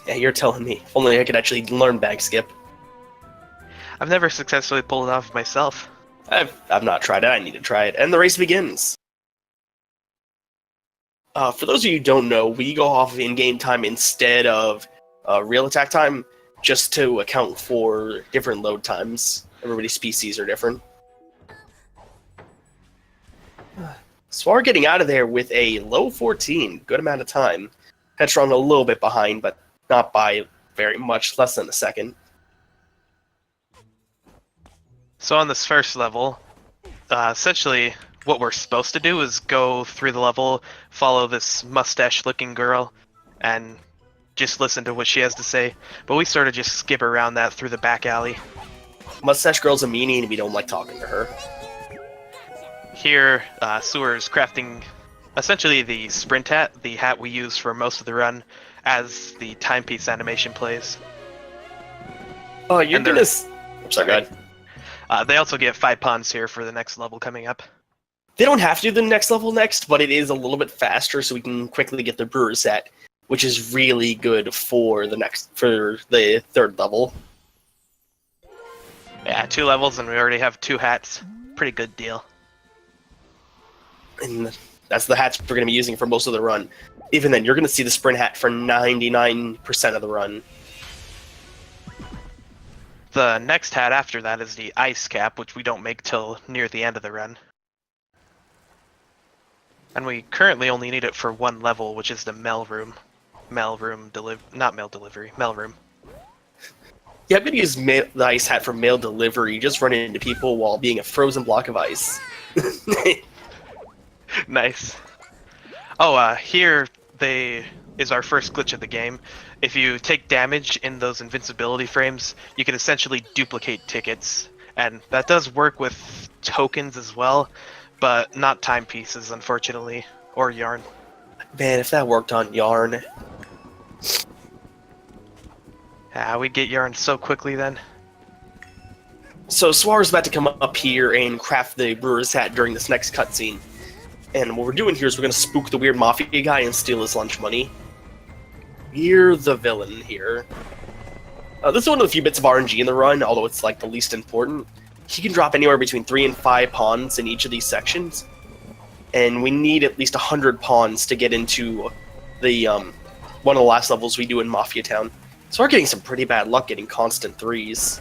Yeah, you're telling me. If only I could actually learn bag skip. I've never successfully pulled it off myself. I've not tried it. I need to try it. And the race begins. For those of you who don't know, we go off of in-game time instead of real attack time, just to account for different load times. Everybody's species are different. Suar getting out of there with a low 14. Good amount of time. Headstrong a little bit behind, but not by very much, less than a second. So on this first level, essentially what we're supposed to do is go through the level, follow this mustache-looking girl, and just listen to what she has to say. But we sort of just skip around that through the back alley. Mustache girl's a meanie and we don't like talking to her. Here, Suar is crafting essentially the sprint hat, the hat we use for most of the run, as the timepiece animation plays. Oh, you're gonna... I'm sorry, go ahead. They also get 5 pawns here for the next level coming up. They don't have to do the next level next, but it is a little bit faster, so we can quickly get the brewer's hat, which is really good for the third level. Yeah, 2 levels and we already have 2 hats. Pretty good deal. And that's the hats we're going to be using for most of the run. Even then, you're going to see the sprint hat for 99% of the run. The next hat after that is the ice cap, which we don't make till near the end of the run. And we currently only need it for 1 level, which is the mail room. Mail room not mail delivery, mail room. Yeah, I'm going to use the ice hat for mail delivery, just running into people while being a frozen block of ice. Nice. Oh, here is our first glitch of the game. If you take damage in those invincibility frames, you can essentially duplicate tickets. And that does work with tokens as well, but not timepieces, unfortunately, or yarn. Man, if that worked on yarn. We get yarn so quickly then. So Suar's about to come up here and craft the brewer's hat during this next cutscene. And what we're doing here is we're going to spook the weird mafia guy and steal his lunch money. We're the villain here. This is one of the few bits of RNG in the run, although it's like the least important. He can drop anywhere between 3 and 5 pawns in each of these sections. And we need at least 100 pawns to get into the one of the last levels we do in Mafia Town. So we're getting some pretty bad luck getting constant 3s.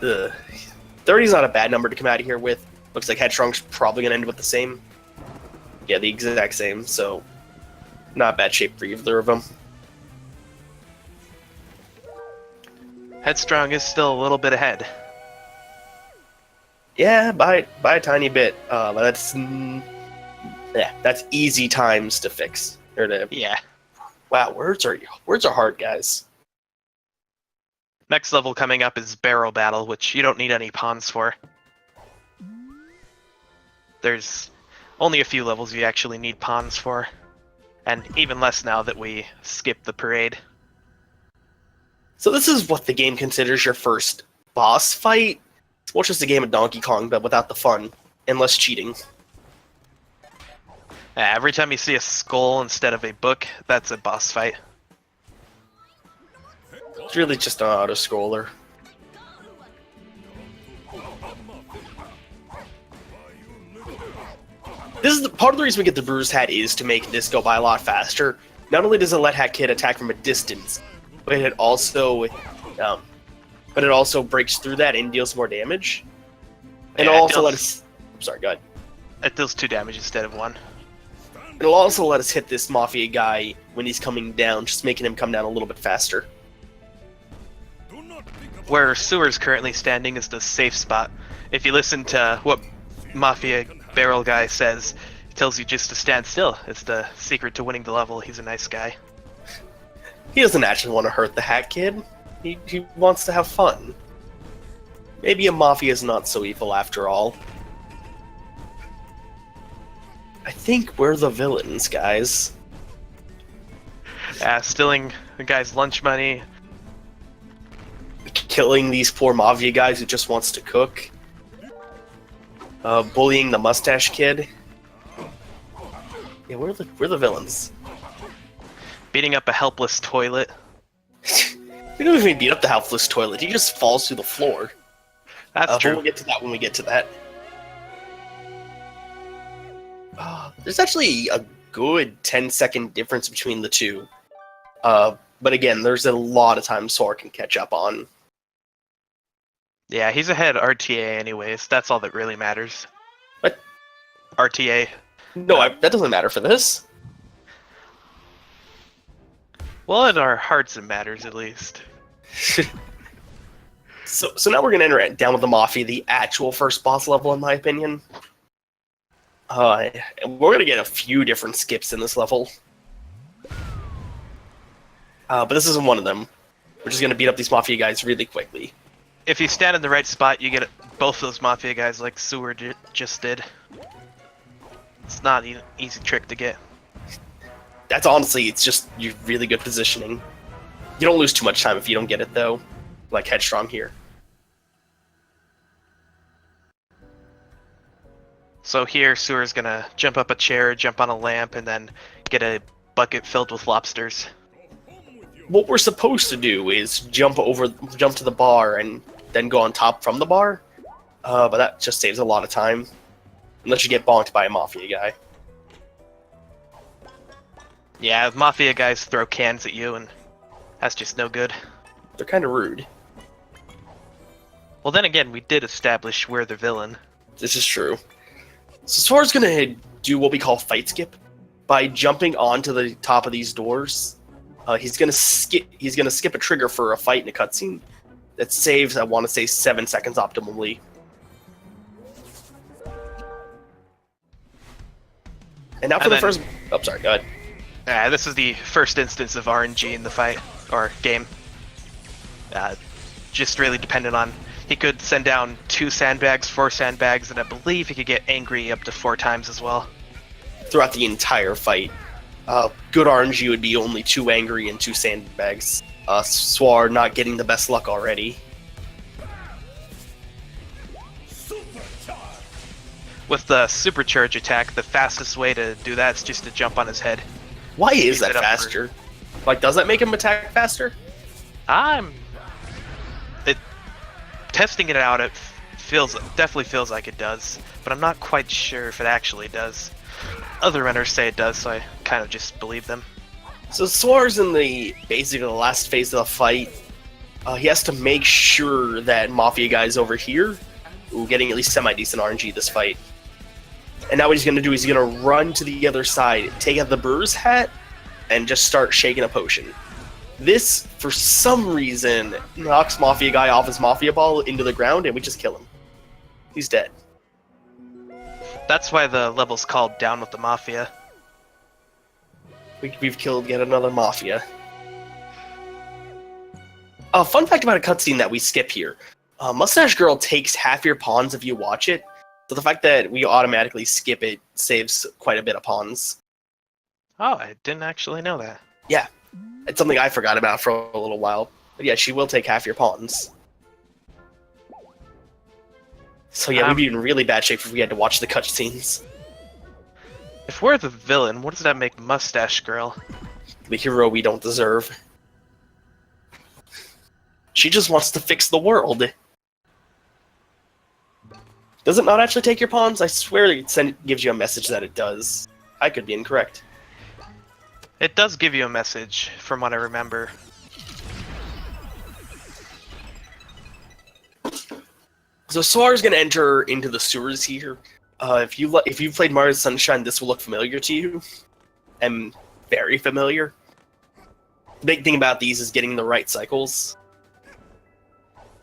30 is not a bad number to come out of here with. Looks like Headstrong's probably going to end with the same. Yeah, the exact same, so not bad shape for either of them. Headstrong is still a little bit ahead. Yeah, by a tiny bit. But that's easy times to fix. Yeah. Wow, words are hard, guys. Next level coming up is Barrel Battle, which you don't need any pawns for. There's only a few levels you actually need pawns for, and even less now that we skip the parade. So this is what the game considers your first boss fight. It's more just a game of Donkey Kong, but without the fun, and less cheating. Every time you see a skull instead of a book, that's a boss fight. It's really just an auto-scroller. This is part of the reason we get the Brewer's Hat is to make this go by a lot faster. Not only does it let Hat Kid attack from a distance, but it also breaks through that and deals more damage. And it'll also let us... I'm sorry, go ahead. It deals 2 damage instead of 1. It'll also let us hit this Mafia guy when he's coming down, just making him come down a little bit faster. Where Suar's currently standing is the safe spot. If you listen to what Mafia Barrel Guy says, he tells you just to stand still. It's the secret to winning the level. He's a nice guy. He doesn't actually want to hurt the Hat Kid. He wants to have fun. Maybe a Mafia is not so evil after all. I think we're the villains, guys. Stealing the guy's lunch money. Killing these poor Mafia guys who just wants to cook. Bullying the mustache kid. Yeah, we're the villains. Beating up a helpless toilet. We don't even beat up the helpless toilet. He just falls through the floor. That's But true. we'll get to that when we get to that. There's actually a good 10-second difference between the two. But again, there's a lot of time Suar can catch up on. Yeah, he's ahead RTA anyways. That's all that really matters. What? RTA. No, that doesn't matter for this. Well, in our hearts it matters at least. So now we're gonna enter down with the Mafia, the actual first boss level, in my opinion. And we're gonna get a few different skips in this level. But this isn't one of them. We're just gonna beat up these Mafia guys really quickly. If you stand in the right spot, you get both those Mafia guys like Suar just did. It's not an easy trick to get. That's honestly, it's just you really good positioning. You don't lose too much time if you don't get it, though. Like Headstrong here. So here, Suar's gonna jump up a chair, jump on a lamp, and then get a bucket filled with lobsters. What we're supposed to do is jump to the bar and then go on top from the bar. But that just saves a lot of time. Unless you get bonked by a Mafia guy. Yeah, Mafia guys throw cans at you, and that's just no good. They're kind of rude. Well, then again, we did establish we're the villain. This is true. So Suar's gonna do what we call fight skip. By jumping onto the top of these doors, he's gonna skip a trigger for a fight in a cutscene that saves, I want to say, 7 seconds optimally. And now for the first... Oh, sorry, go ahead. This is the first instance of RNG in the fight, or game. Just really dependent on... He could send down 2 sandbags, 4 sandbags, and I believe he could get angry up to 4 times as well. Throughout the entire fight. Good RNG would be only 2 angry and 2 sandbags. Suar not getting the best luck already. With the supercharge attack, the fastest way to do that is just to jump on his head. Why is that faster? Like, does that make him attack faster? Testing it out, it definitely feels like it does, but I'm not quite sure if it actually does. Other runners say it does, so I kind of just believe them. So Suar's in basically the last phase of the fight. He has to make sure that Mafia guy's over here, getting at least semi-decent RNG this fight. And now what he's going to do is he's going to run to the other side, take out the Brewer's hat, and just start shaking a potion. This, for some reason, knocks Mafia guy off his Mafia ball into the ground, and we just kill him. He's dead. That's why the level's called Down with the Mafia. We've killed yet another Mafia. A fun fact about a cutscene that we skip here. Mustache Girl takes half your pawns if you watch it, so the fact that we automatically skip it saves quite a bit of pawns. Oh, I didn't actually know that. Yeah, it's something I forgot about for a little while. But yeah, she will take half your pawns. So yeah, we'd be in really bad shape if we had to watch the cutscenes. If we're the villain, what does that make Mustache Girl? The hero we don't deserve. She just wants to fix the world. Does it not actually take your pawns? I swear it gives you a message that it does. I could be incorrect. It does give you a message, from what I remember. So Suar's going to enter into the sewers here. If you've played Mario Sunshine, this will look familiar to you. And very familiar. The big thing about these is getting the right cycles.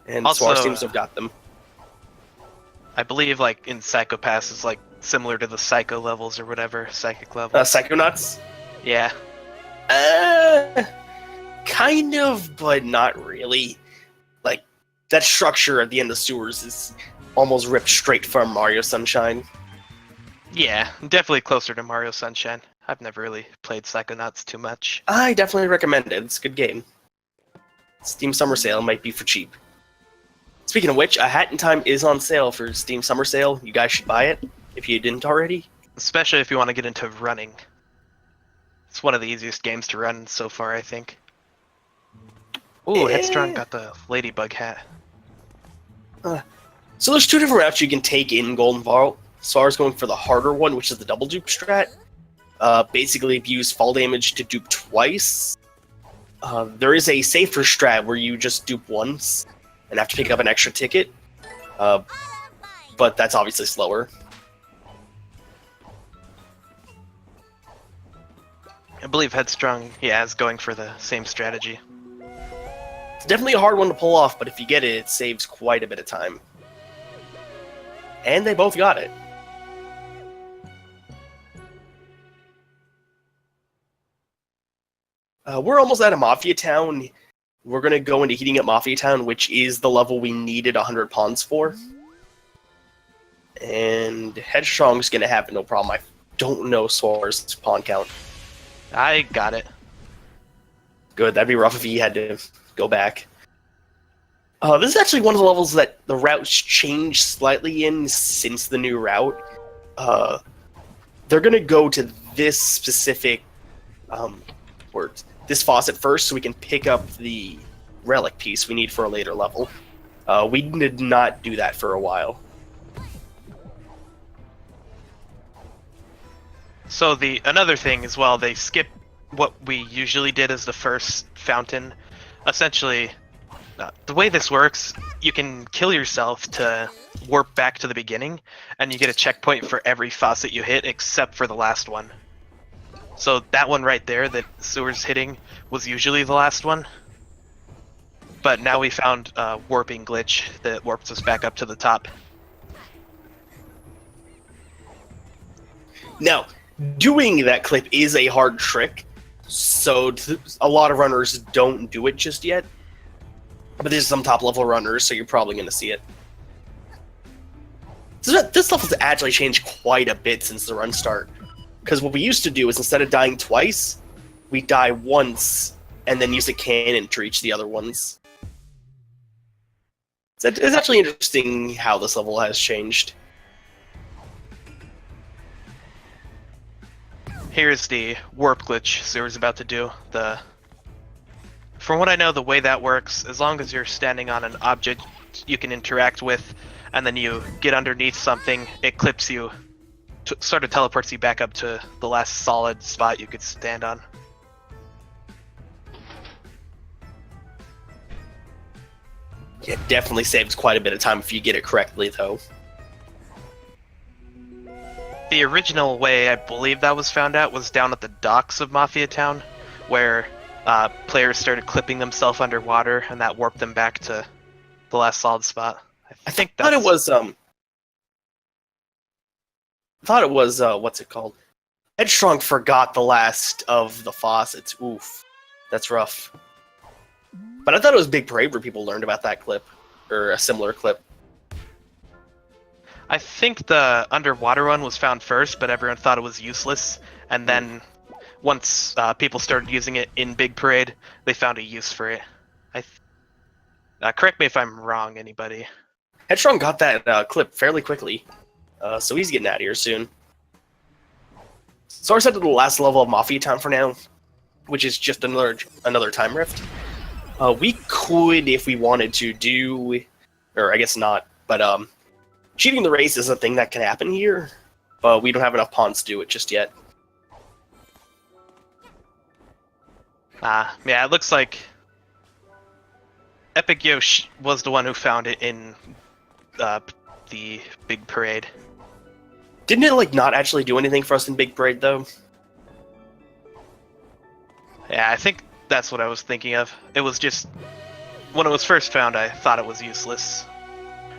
And Also, Suar seems to have got them. I believe, like, in Psychopaths, it's, like, similar to the Psycho levels or whatever, Psychic levels. Psychonauts? Yeah. Kind of, but not really. Like, that structure at the end of sewers is almost ripped straight from Mario Sunshine. Yeah, definitely closer to Mario Sunshine. I've never really played Psychonauts too much. I definitely recommend it. It's a good game. Steam Summer Sale might be for cheap. Speaking of which, A Hat in Time is on sale for Steam Summer Sale. You guys should buy it, if you didn't already. Especially if you want to get into running. It's one of the easiest games to run so far, I think. Ooh, Headstrong got the ladybug hat. So there's two different routes you can take in Golden Vault. Suar's going for the harder one, which is the double dupe strat. Basically, if you use fall damage to dupe twice. There is a safer strat where you just dupe once and have to pick up an extra ticket. But that's obviously slower. I believe Headstrong, yeah, is going for the same strategy. It's definitely a hard one to pull off, but if you get it, it saves quite a bit of time. And they both got it. We're almost out of Mafia Town. We're going to go into Heating Up Mafia Town, which is the level we needed 100 pawns for. And Headstrong's going to have no problem. I don't know Suar's pawn count. I got it. Good, that'd be rough if he had to go back. This is actually one of the levels that the routes changed slightly in since the new route. They're going to go to this specific this faucet first so we can pick up the relic piece we need for a later level. We did not do that for a while. So another thing as well, they skip what we usually did as the first fountain. Essentially, the way this works, you can kill yourself to warp back to the beginning, and you get a checkpoint for every faucet you hit except for the last one. So that one right there that Suar's hitting was usually the last one. But now we found a warping glitch that warps us back up to the top. Now, doing that clip is a hard trick, so a lot of runners don't do it just yet. But there's some top-level runners, so you're probably going to see it. So this level's actually changed quite a bit since the run start. Because what we used to do is instead of dying twice, we die once, and then use a cannon to reach the other ones. It's actually interesting how this level has changed. Here's the warp glitch Suar's about to do. From what I know, the way that works, as long as you're standing on an object you can interact with, and then you get underneath something, it clips you, sort of teleports you back up to the last solid spot you could stand on. It definitely saves quite a bit of time if you get it correctly, though. The original way I believe that was found out was down at the docks of Mafia Town, where players started clipping themselves underwater, and that warped them back to the last solid spot. I think that's... thought it was what's it called? Headstrong forgot the last of the faucets. Oof, that's rough. But I thought it was Big Parade where people learned about that clip, or a similar clip. I think the underwater one was found first, but everyone thought it was useless. And then once people started using it in Big Parade, they found a use for it. Correct me if I'm wrong, anybody. Headstrong got that clip fairly quickly, so he's getting out of here soon. So we're set to the last level of Mafia Town for now, which is just another time rift. We could, if we wanted to, do, or I guess not, but cheating the race is a thing that can happen here, but we don't have enough pawns to do it just yet. Yeah, it looks like Epic Yosh was the one who found it in the Big Parade. Didn't it, not actually do anything for us in Big Parade, though? Yeah, I think that's what I was thinking of. It was just... when it was first found, I thought it was useless.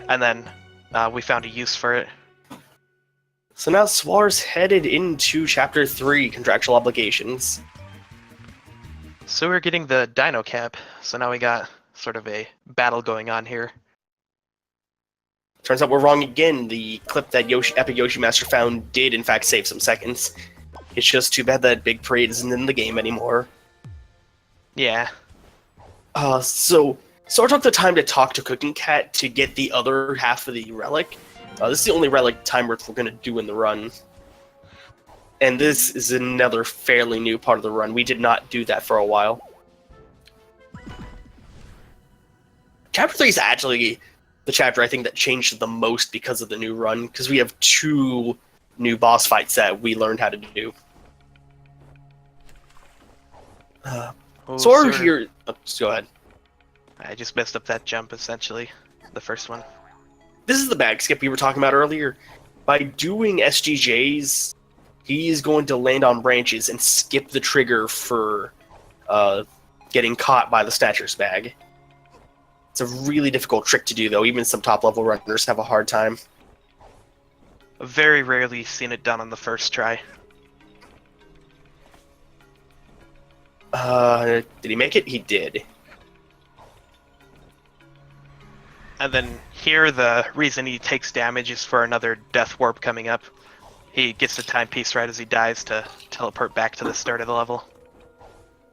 And then we found a use for it. So now Suar's headed into Chapter 3, Contractual Obligations. So we're getting the Dino Cap, so now we got sort of a battle going on here. Turns out we're wrong again. The clip that Epic Yoshi Master found did, in fact, save some seconds. It's just too bad that Big Parade isn't in the game anymore. Yeah. So Suar took the time to talk to Cooking Cat to get the other half of the relic. This is the only relic time we're going to do in the run. And this is another fairly new part of the run. We did not do that for a while. Chapter 3 is actually the chapter I think that changed the most because of the new run, because we have 2 new boss fights that we learned how to do. Suar here... Oh, just go ahead. I just messed up that jump, essentially. The first one. This is the bag skip we were talking about earlier. By doing SGJs, he's going to land on branches and skip the trigger for getting caught by the Statur's bag. It's a really difficult trick to do, though. Even some top-level runners have a hard time. I've very rarely seen it done on the first try. Did he make it? He did. And then here, the reason he takes damage is for another death warp coming up. He gets the timepiece right as he dies to teleport back to the start of the level.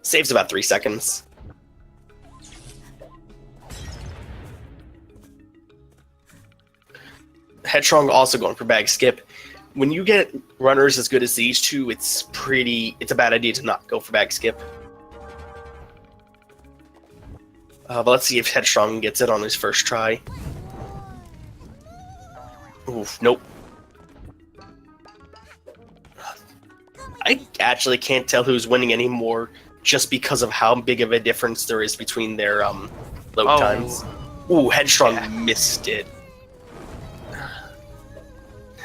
Saves about 3 seconds. Headstrong also going for bag skip. When you get runners as good as these 2, it's a bad idea to not go for bag skip. But let's see if Headstrong gets it on his first try. Oof, nope. I actually can't tell who's winning anymore just because of how big of a difference there is between their load times. Ooh, Headstrong missed it.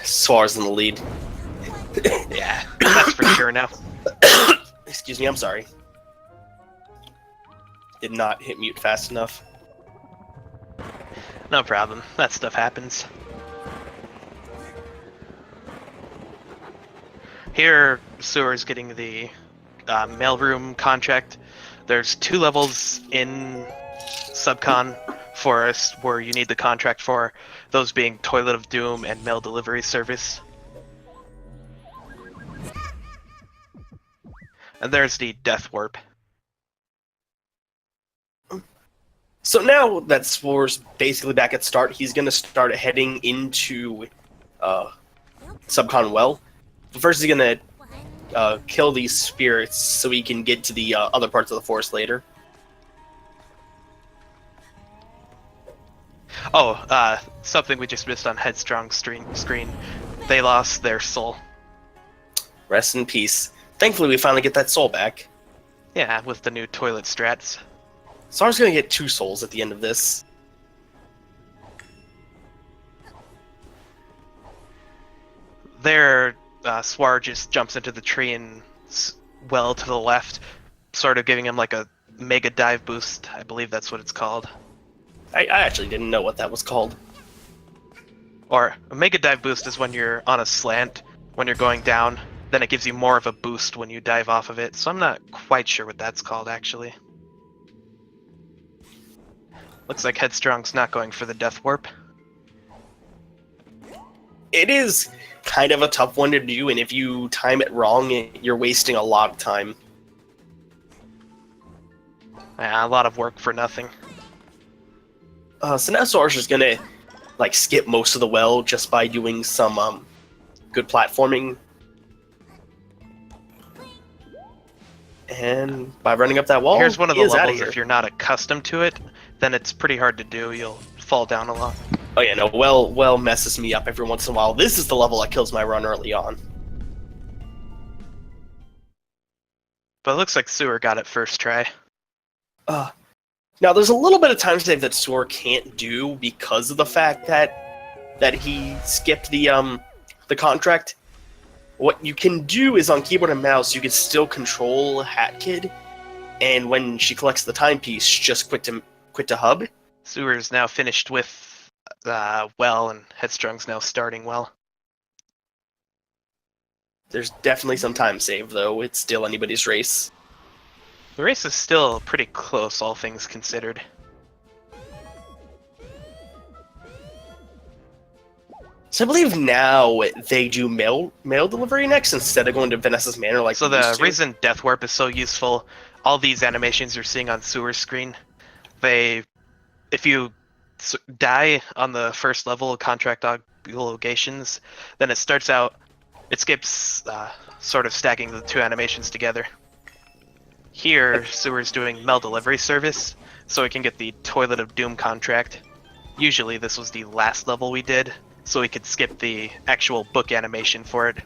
Suar's in the lead. Yeah, that's for sure now. Excuse me, I'm sorry. Did not hit mute fast enough. No problem. That stuff happens. Here, Suar's getting the mailroom contract. There's 2 levels in Subcon Forest where you need the contract for, those being Toilet of Doom and Mail Delivery Service. And there's the Death Warp. So now that Suar's basically back at start, he's going to start heading into Subcon Well. But first he's going to kill these spirits so he can get to the other parts of the forest later. Oh, something we just missed on Headstrong's screen. They lost their soul. Rest in peace. Thankfully we finally get that soul back. Yeah, with the new toilet strats. Suar's going to get 2 souls at the end of this. There, Suar just jumps into the tree and well to the left, sort of giving him like a mega dive boost. I believe that's what it's called. I actually didn't know what that was called. Or a mega dive boost is when you're on a slant, when you're going down, then it gives you more of a boost when you dive off of it. So I'm not quite sure what that's called, actually. Looks like Headstrong's not going for the Death Warp. It is kind of a tough one to do, and if you time it wrong, you're wasting a lot of time. Yeah, a lot of work for nothing. So now Suar's just gonna skip most of the well just by doing some good platforming. And by running up that wall, Here's one of the levels, here. if you're not accustomed to it, then it's pretty hard to do. You'll fall down a lot. Oh yeah, no, well messes me up every once in a while. This is the level that kills my run early on. But it looks like Suar got it first try. Now there's a little bit of time save that Suar can't do because of the fact that he skipped the contract. What you can do is on keyboard and mouse you can still control Hat Kid, and when she collects the timepiece, just quit to hub. Suar's now finished with well, and Headstrong's now starting well. There's definitely some time save though. It's still anybody's race. The race is still pretty close, all things considered. So I believe now they do mail delivery next instead of going to VANESSA'S Manor like So we used the to. reason Death Warp is so useful, all these animations you're seeing on Suar's screen, if you die on the first level of contract obligations, then it starts out It skips sort of stacking the two animations together. Here, Suar's doing mail delivery service, so we can get the Toilet of Doom contract. Usually this was the last level we did, so we could skip the actual book animation for it.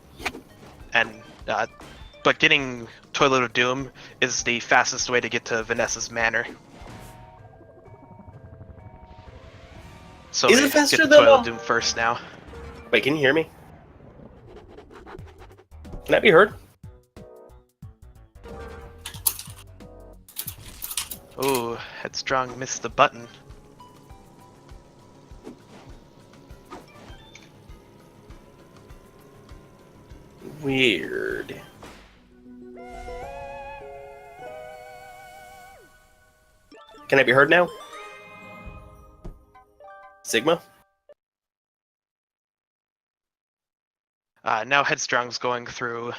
But getting Toilet of Doom is the fastest way to get to VANESSA'S Manor. So Is we it faster get the than, Toilet of Doom first now. Wait, can you hear me? Can that be heard? Ooh, Headstrong missed the button. Weird. Can I be heard now? Sigma? Now Headstrong's going through,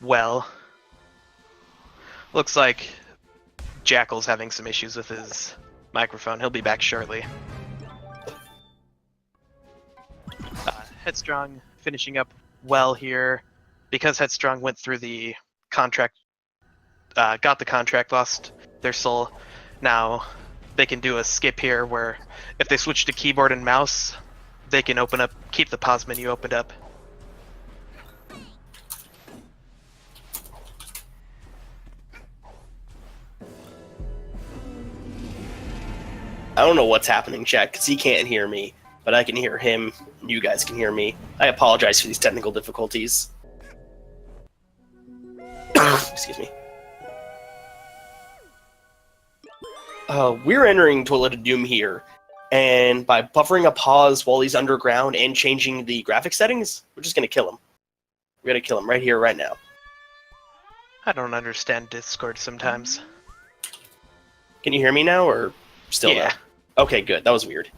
well. Looks like Jackal's having some issues with his microphone. He'll be back shortly. Headstrong finishing up well here. Because Headstrong went through the contract, got the contract, lost their soul. Now they can do a skip here where if they switch to keyboard and mouse, they can open up, keep the pause menu opened up. I don't know what's happening, chat, because he can't hear me, but I can hear him, and you guys can hear me. I apologize for these technical difficulties. Excuse me. We're entering Toilet of Doom here, and by buffering a pause while he's underground and changing the graphic settings, we're just going to kill him. We're going to kill him right here, right now. I don't understand Discord sometimes. Can you hear me now, or still Yeah. no? Okay, good. That was weird.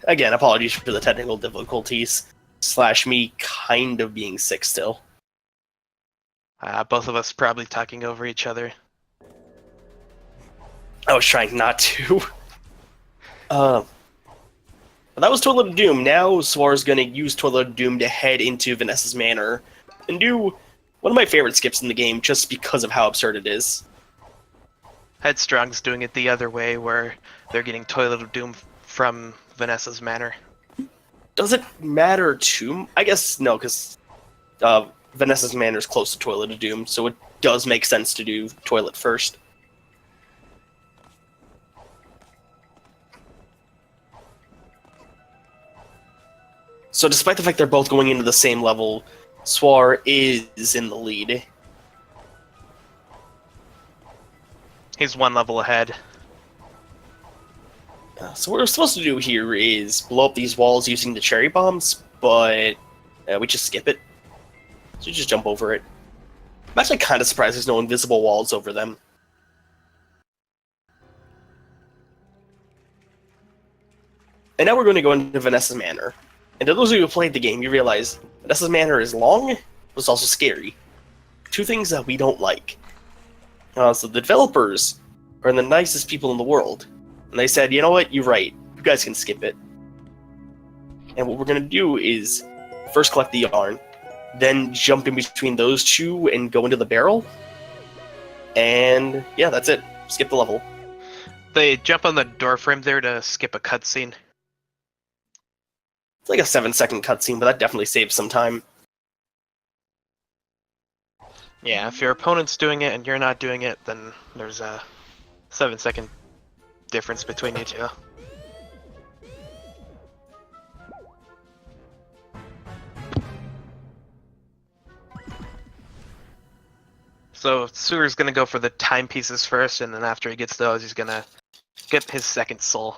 Again, apologies for the technical difficulties, / me kind of being sick still. Both of us probably talking over each other. I was trying not to. But that was Toilet of Doom. Now Suar's going to use Toilet of Doom to head into VANESSA'S Manor and do one of my favorite skips in the game just because of how absurd it is. Headstrong's doing it the other way, where they're getting Toilet of Doom from VANESSA'S Manor. Does it matter too? I guess no, because VANESSA'S Manor is close to Toilet of Doom, so it does make sense to do Toilet first. So despite the fact they're both going into the same level, Suar is in the lead. He's one level ahead. So what we're supposed to do here is blow up these walls using the cherry bombs, but we just skip it. So you just jump over it. I'm actually kind of surprised there's no invisible walls over them. And now we're going to go into VANESSA'S Manor. And to those of you who played the game, you realize VANESSA'S Manor is long, but it's also scary. Two things that we don't like. So the developers are the nicest people in the world. And they said, you know what, you're right. You guys can skip it. And what we're going to do is first collect the yarn, then jump in between those two and go into the barrel. And yeah, that's it. Skip the level. They jump on the door frame there to skip a cutscene. It's like a 7-second cutscene, but that definitely saves some time. Yeah, if your opponent's doing it and you're not doing it, then there's a 7-second difference between you two. So Suar's gonna go for the timepieces first, and then after he gets those, he's gonna get his second soul.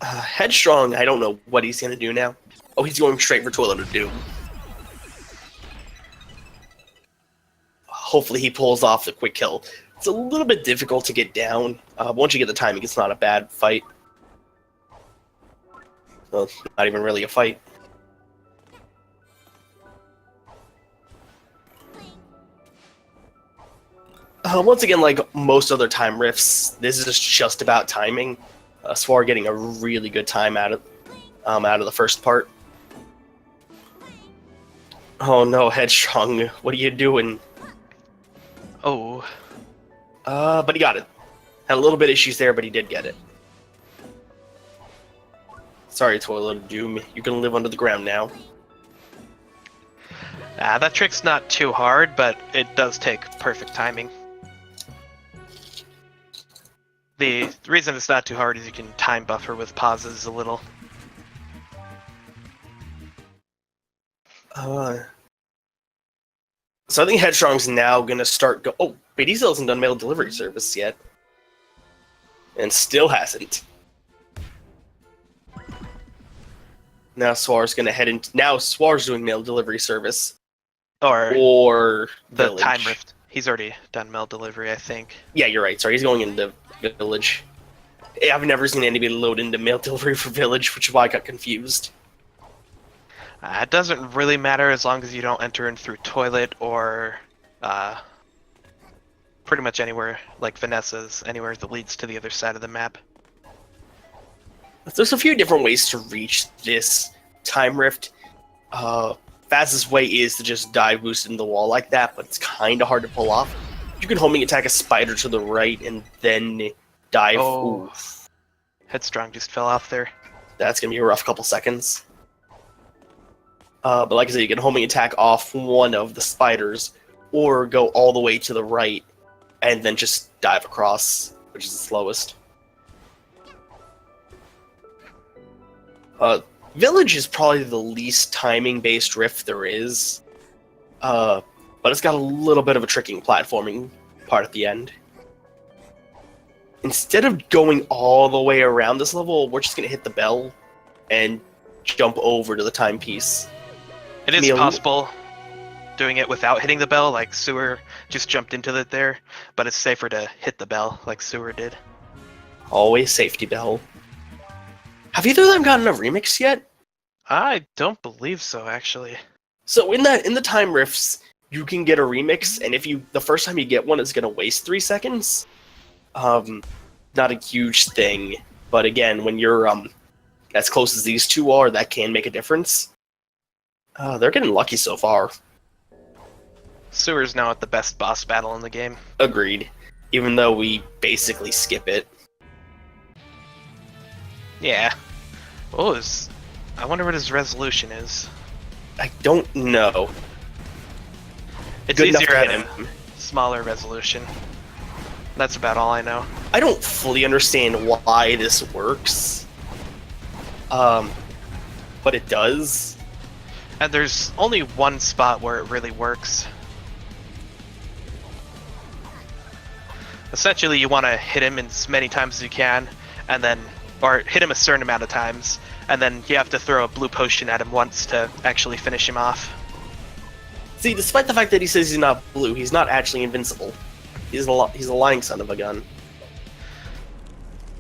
Headstrong, I don't know what he's going to do now. Oh, he's going straight for Toilet of Doom. Hopefully he pulls off the quick kill. It's a little bit difficult to get down. Once you get the timing, it's not a bad fight. Well, not even really a fight. Once again, like most other time rifts, this is just about timing. Suar getting a really good time out of the first part. Oh no, Headstrong, what are you doing? Oh. But he got it. Had a little bit of issues there, but he did get it. Sorry, Toilet of Doom. You can live under the ground now. That trick's not too hard, but it does take perfect timing. The reason it's not too hard is you can time buffer with pauses a little. So I think Headstrong's now gonna start go. Oh, wait, he still hasn't done mail delivery service yet, and still hasn't. Now Suar's gonna head into. Now Suar's doing mail delivery service, or the village. time rift. He's already done mail delivery, I think. Yeah, you're right. Sorry, he's going into village. I've never seen anybody load into mail delivery for village, which is why I got confused. It doesn't really matter as long as you don't enter in through toilet or pretty much anywhere, like VANESSA'S, anywhere that leads to the other side of the map. There's a few different ways to reach this time rift. Fastest way is to just dive boost into the wall like that, but it's kind of hard to pull off. You can homing attack a spider to the right and then dive. Oh, Ooh, Headstrong just fell off there. that's gonna be a rough couple seconds. But like I said, you can homing attack off one of the spiders, or go all the way to the right, and then just dive across, which is the slowest. Village is probably the least timing-based rift there is, but it's got a little bit of a tricking platforming part at the end. Instead of going all the way around this level, we're just going to hit the bell and jump over to the timepiece. It is possible doing it without hitting the bell, like Suar just jumped into it there, but it's safer to hit the bell like Suar did. Always safety bell. Have either of them gotten a remix yet? I don't believe so, actually. So in the time rifts, you can get a remix, and if the first time you get one, it's gonna waste 3 seconds. Not a huge thing, but again, when you're as close as these two are, that can make a difference. They're getting lucky so far. Suar's now at the best boss battle in the game. Agreed. Even though we basically skip it. Yeah. Oh, I wonder what his resolution is. I don't know. It's Good enough easier to at hit a him. smaller resolution. That's about all I know. I don't fully understand why this works. But it does. And there's only one spot where it really works. Essentially, you want to hit him as many times as you can, and then, or hit him a certain amount of times, and then you have to throw a blue potion at him once to actually finish him off. See, despite the fact that he says he's not blue, he's not actually invincible. He's a lying son of a gun.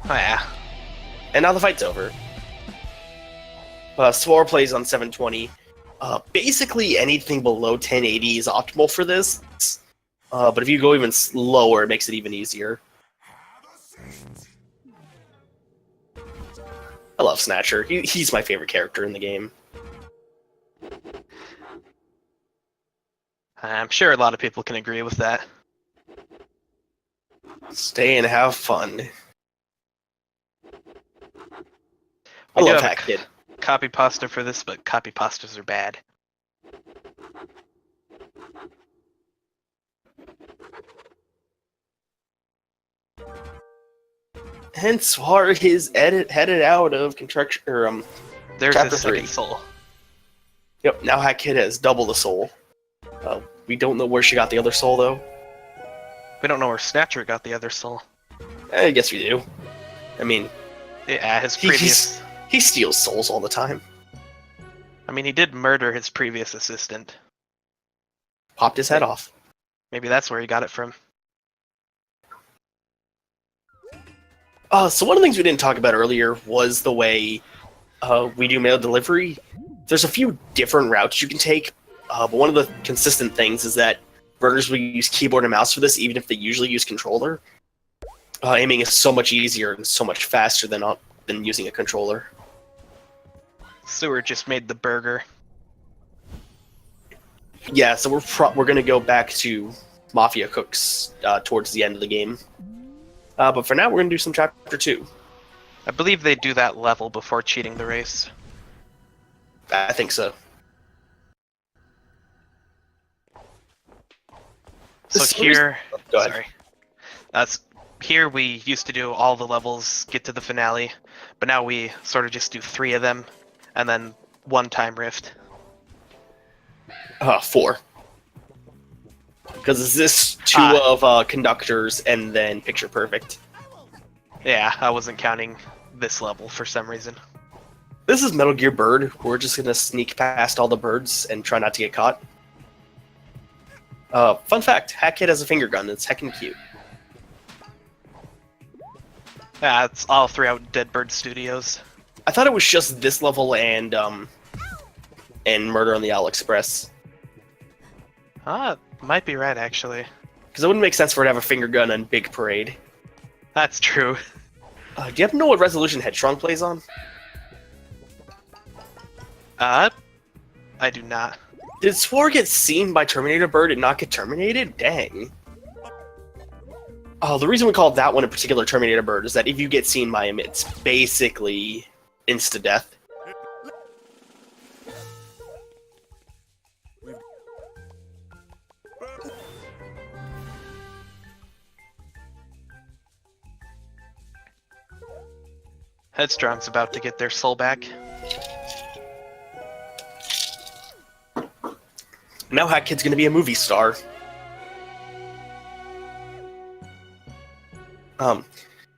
Oh yeah. And now the fight's over. Suar plays on 720. Basically, anything below 1080 is optimal for this. But if you go even slower, it makes it even easier. I love Snatcher. He's my favorite character in the game. I'm sure a lot of people can agree with that. Stay and have fun. I love Hack Kid. Copy pasta for this, but copy pastas are bad. Hence, Suar is headed out of construction. There's Chapter his second 3. soul. Yep. Now Hack Kid has double the soul. We don't know where she got the other soul though. We don't know where Snatcher got the other soul. I guess we do. I mean, Yeah, his previous. he steals souls all the time. I mean, he did murder his previous assistant. Popped his head off. Maybe that's where he got it from. So one of the things we didn't talk about earlier was the way we do mail delivery. There's a few different routes you can take, but one of the consistent things is that runners will use keyboard and mouse for this, even if they usually use controller. Aiming is so much easier and so much faster than using a controller. Suar just made the burger. Yeah, so we're gonna go back to Mafia cooks towards the end of the game. But for now, we're gonna do some chapter 2. I believe they do that level before cheating the race. I think so. So here, Go ahead. sorry. Here we used to do all the levels, get to the finale, but now we sort of just do 3 of them, and then 1 time rift. 4. Because it's this 2 of conductors and then picture perfect. Yeah, I wasn't counting this level for some reason. This is Metal Gear Bird. We're just gonna sneak past all the birds and try not to get caught. Fun fact, Hat Kid has a finger gun. It's heckin' cute. Yeah, it's all throughout Dead Bird Studios. I thought it was just this level and Murder on the Owl Express. Might be right, actually. Because it wouldn't make sense for it to have a finger gun on Big Parade. That's true. Do you happen to know what resolution Headstrong plays on? I do not. Did Suar get seen by Terminator Bird and not get terminated? Dang. Oh, the reason we called that one in particular Terminator Bird is that if you get seen by him, it's basically insta-death. Headstrong's about to get their soul back. Now Hat Kid's gonna be a movie star.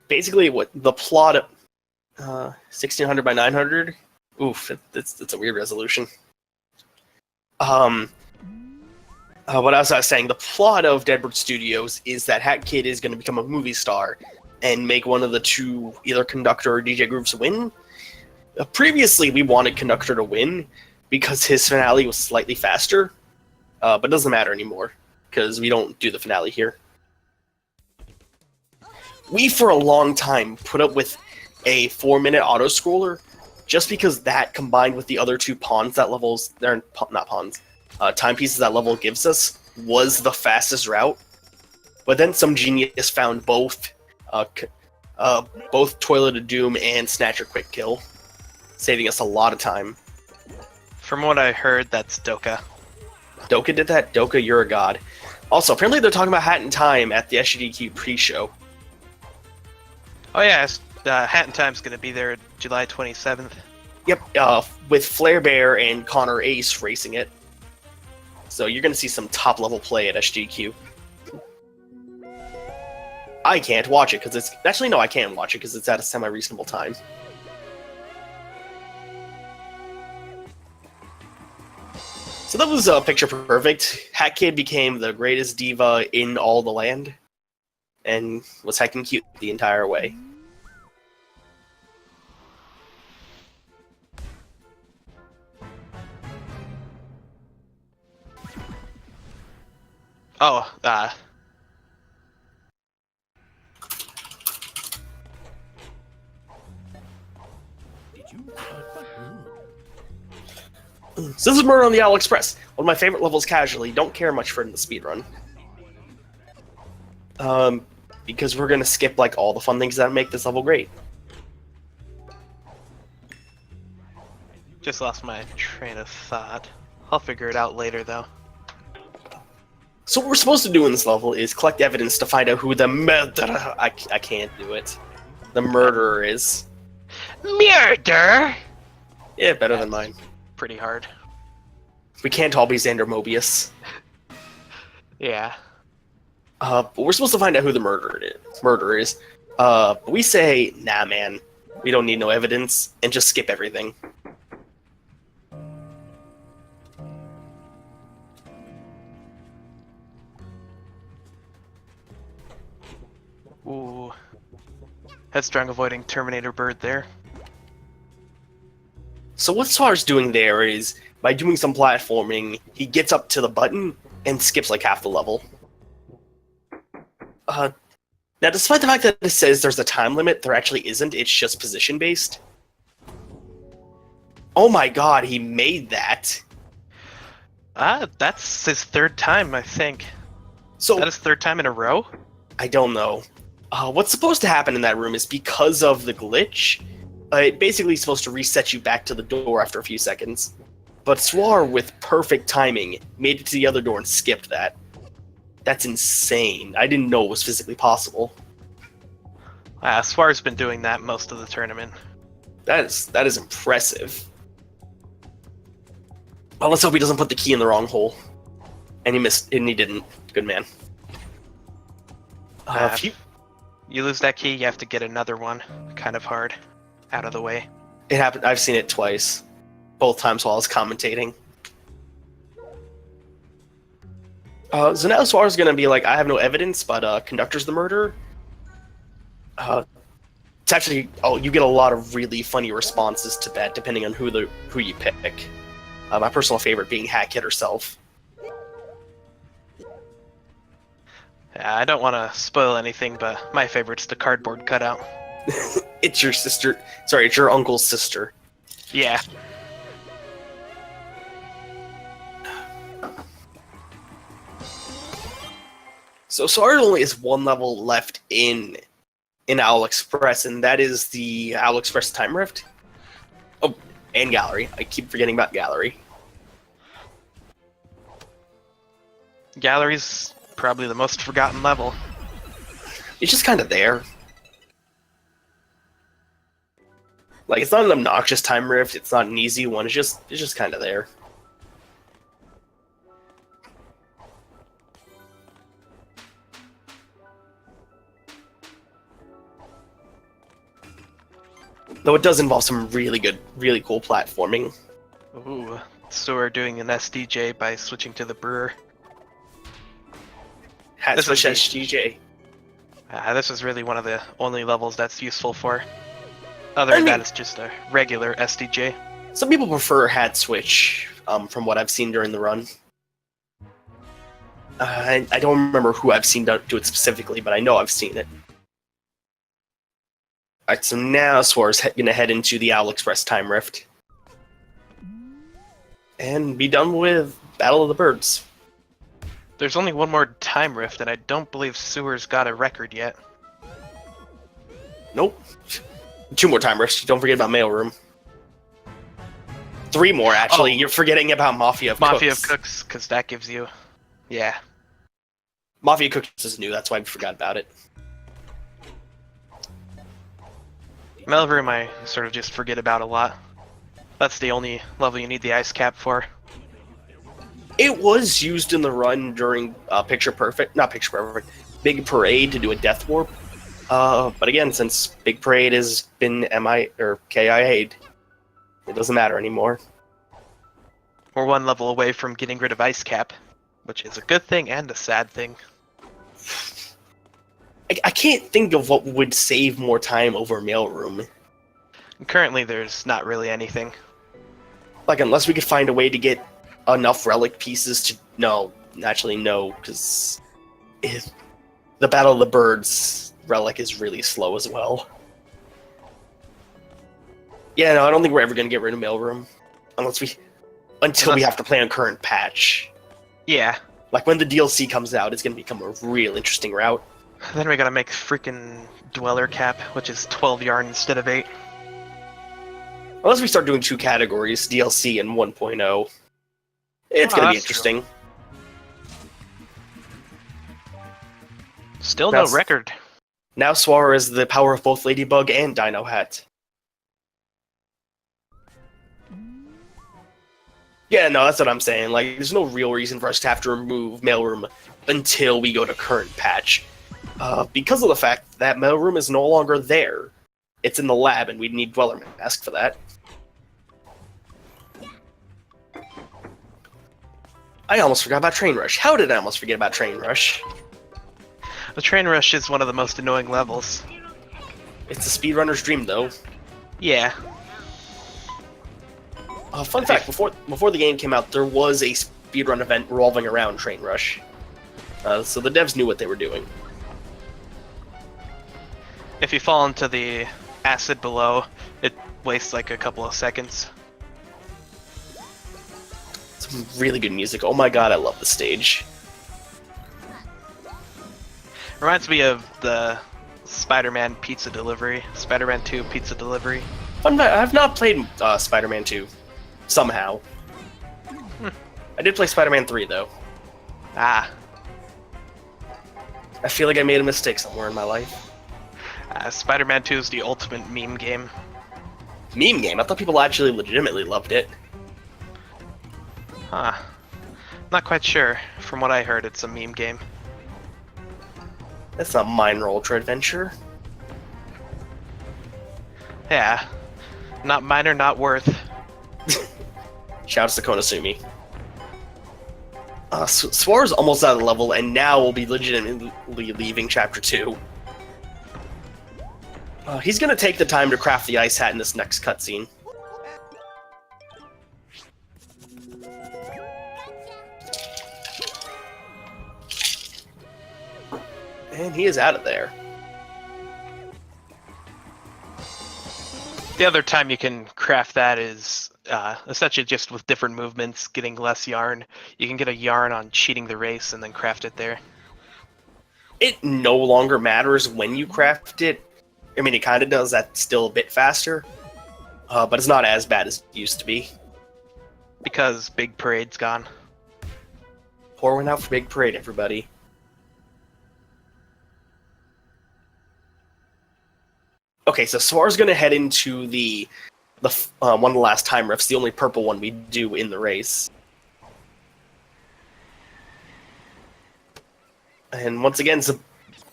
Basically, what the plot of 1600 by 900. Oof, that's a weird resolution. What I was saying, the plot of Dead Bird Studios is that Hat Kid is going to become a movie star and make one of the 2 either conductor or DJ groups win. Previously, we wanted conductor to win because his finale was slightly faster, but it doesn't matter anymore because we don't do the finale here. We, for a long time, put up with a 4-minute auto-scroller just because that, combined with the other 2 pawns that not pawns, timepieces that level gives us, was the fastest route. But then some genius found both Toilet of Doom and Snatcher Quick Kill, saving us a lot of time. From what I heard, that's Doka. Doka did that? Doka, you're a god. Also, apparently they're talking about Hat in Time at the SGDQ pre-show. Oh yeah, Hat in Time's gonna be there July 27th. Yep, with Flare Bear and Connor Ace racing it. So you're gonna see some top-level play at SGDQ. I can't watch it because it's... Actually, no, I can watch it because it's at a semi-reasonable time. So that was picture perfect. Hat Kid became the greatest diva in all the land, and was heckin' cute the entire way. Oh, So this is Murder on the Owl Express. One of my favorite levels casually. Don't care much for it in the speedrun. Because we're gonna skip like all the fun things that make this level great. just lost my train of thought. I'll figure it out later, though. So what we're supposed to do in this level is collect evidence to find out who the murderer... I can't do it. The murderer is. Murder! Yeah, better than mine. Pretty hard. We can't all be Xander Mobius. Yeah. But we're supposed to find out who the murderer is. But we say, nah, man. We don't need no evidence, and just skip everything. Ooh. Headstrong avoiding Terminator Bird there. So what Suar's doing there is, by doing some platforming, he gets up to the button, and skips like half the level. Now, despite the fact that it says there's a time limit, there actually isn't. It's just position-based. Oh my god, he made that. That's his third time, I think. So, Is that his third time in a row? I don't know. What's supposed to happen in that room is because of the glitch, it basically is supposed to reset you back to the door after a few seconds. But Suar, with perfect timing, made it to the other door and skipped that. That's insane. I didn't know it was physically possible. Suar's been doing that most of the tournament. That is impressive. Well, let's hope he doesn't put the key in the wrong hole. And he missed, and he didn't. Good man. If you lose that key, you have to get another one. Kind of hard. Out of the way. It happened. I've seen it twice. Both times while I was commentating. So now Suar's gonna be like, I have no evidence, but conductor's the murderer. It's actually, you get a lot of really funny responses to that, depending on who you pick. My personal favorite being Hackett herself. I don't want to spoil anything, but my favorite's the cardboard cutout. It's your sister. Sorry, it's your uncle's sister. Yeah. So Suar only has one level left in Owl Express, and that is the Owl Express Time Rift. Oh, and Gallery. I keep forgetting about Gallery. Gallery's probably the most forgotten level. It's just kind of there. Like, it's not an obnoxious Time Rift, it's not an easy one, it's just kind of there. Though it does involve some really cool platforming. Ooh, Suar doing an SDJ by switching to the brewer. Hat switch SDJ. This is really one of the only levels that's useful for. Other than that, it's just a regular SDJ. Some people prefer hat switch, from what I've seen during the run. I don't remember who I've seen do it specifically, but I know I've seen it. Alright, so now Suar's going to head into the Owl Express Time Rift. And be done with Battle of the Birds. There's only one more Time Rift, and I don't believe Suar's got a record yet. Nope. 2 more Time Rifts. Don't forget about Mailroom. 3 more, actually. You're forgetting about Mafia of Cooks. Mafia of Cooks, because that gives you... Yeah. Mafia Cooks is new, that's why we forgot about it. Mailroom I sort of just forget about a lot. That's the only level you need the ice cap for. It was used in the run during not Picture Perfect, Big Parade to do a Death Warp. But again, since Big Parade has been KIA'd, it doesn't matter anymore. We're 1 level away from getting rid of ice cap, which is a good thing and a sad thing. I can't think of what would save more time over Mailroom. Currently, there's not really anything. Like, unless we could find a way to get enough relic pieces to... No, actually no, because the Battle of the Birds relic is really slow as well. Yeah, no, I don't think we're ever going to get rid of Mailroom. Until we have to play on current patch. Yeah. Like, when the DLC comes out, it's going to become a real interesting route. Then we gotta make freaking Dweller cap, which is 12 yarn instead of 8. Unless we start doing 2 categories, DLC and 1.0. It's going to be interesting. True. Still no record. Now Suar is the power of both Ladybug and Dino Hat. Yeah, no, that's what I'm saying. Like, there's no real reason for us to have to remove Mailroom until we go to current patch. Because of the fact that Mailroom is no longer there. It's in the lab, and we'd need Dweller Mask for that. I almost forgot about Train Rush. How did I almost forget about Train Rush? The Train Rush is one of the most annoying levels. It's the speedrunner's dream, though. Yeah. Fun fact, before the game came out, there was a speedrun event revolving around Train Rush. So the devs knew what they were doing. If you fall into the acid below, it wastes like a couple of seconds. Some really good music. Oh my god, I love the stage. Reminds me of the Spider-Man pizza delivery, Spider-Man 2 pizza delivery. Fun fact, I've not played Spider-Man 2, somehow. I did play Spider-Man 3, though. Ah, I feel like I made a mistake somewhere in my life. Spider-Man 2 is the ultimate meme game. Meme game? I thought people actually legitimately loved it. Huh. Not quite sure. From what I heard, it's a meme game. That's not Minor Ultra Adventure. Yeah. Not minor, not worth. Shouts to Konosumi. Suar's almost out of level, and now will be legitimately leaving Chapter 2. He's gonna take the time to craft the ice hat in this next cutscene. And he is out of there. The other time you can craft that is essentially just with different movements, getting less yarn. You can get a yarn on cheating the race and then craft it there. It no longer matters when you craft it. I mean, it kind of does that still a bit faster, but it's not as bad as it used to be. Because Big Parade's gone. Pour one out for Big Parade, everybody. Okay, so Suar's going to head into the one of the last time rifts, the only purple one we do in the race. And once again, it's a